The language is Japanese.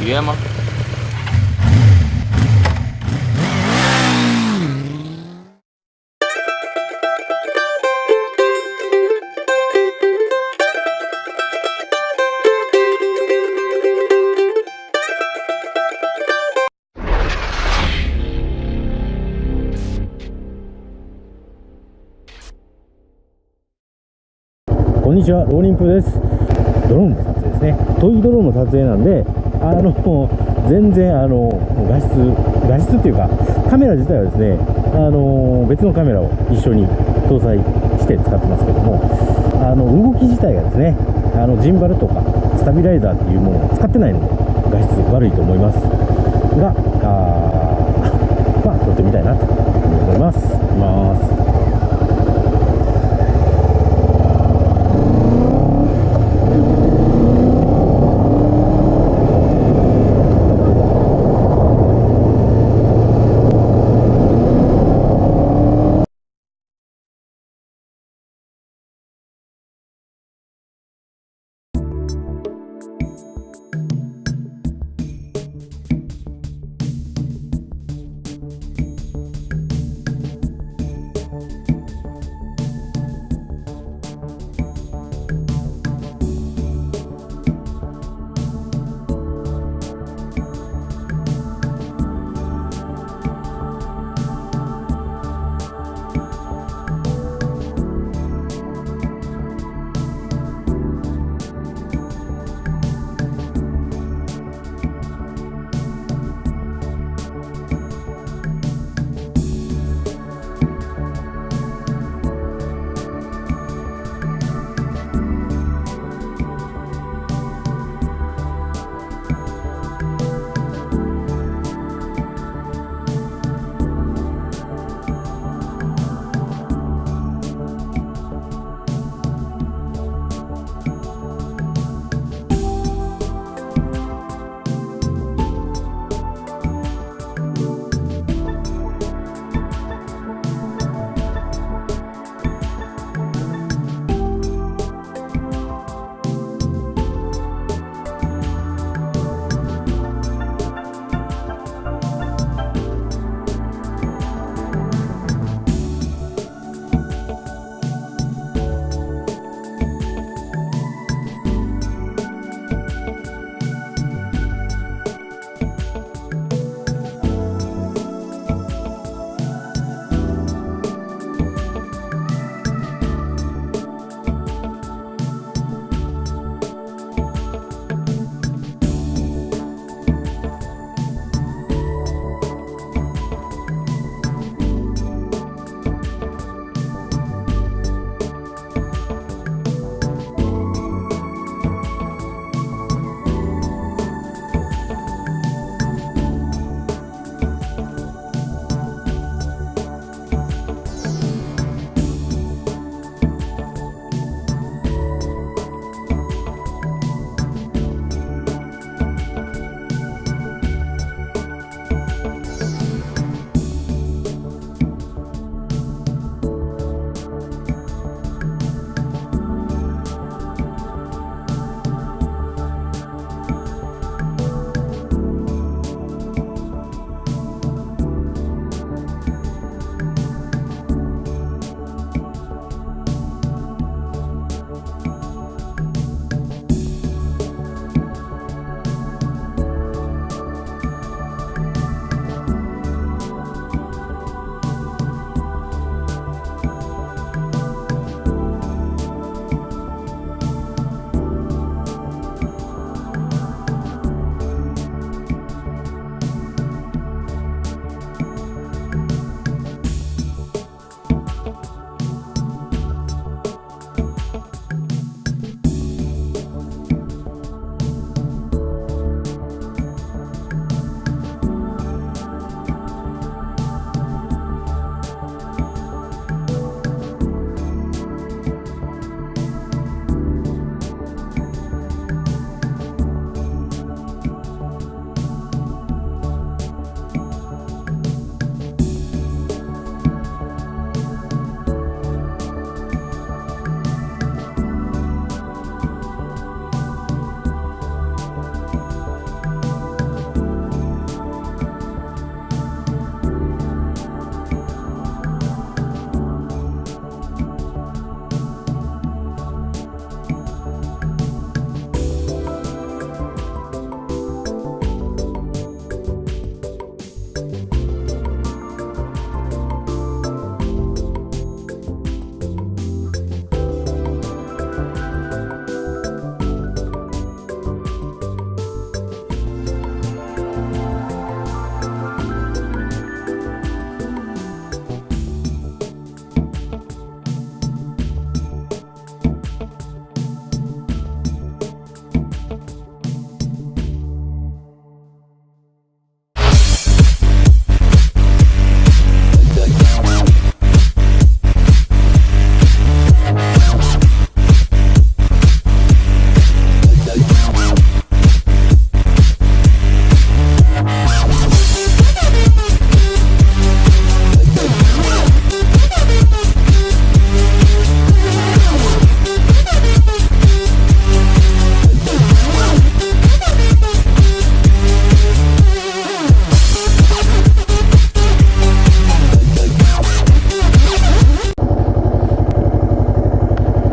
湯山。こんにちは、ローリンプです。ドローンの撮影ですね。トイドローンの撮影なんで、全然画質っていうか、カメラ自体はですね、別のカメラを一緒に搭載して使ってますけども、動き自体がですね、ジンバルとかスタビライザーっていうものを使ってないので、画質悪いと思いますが、まあ、撮ってみたいなと思います。いきます。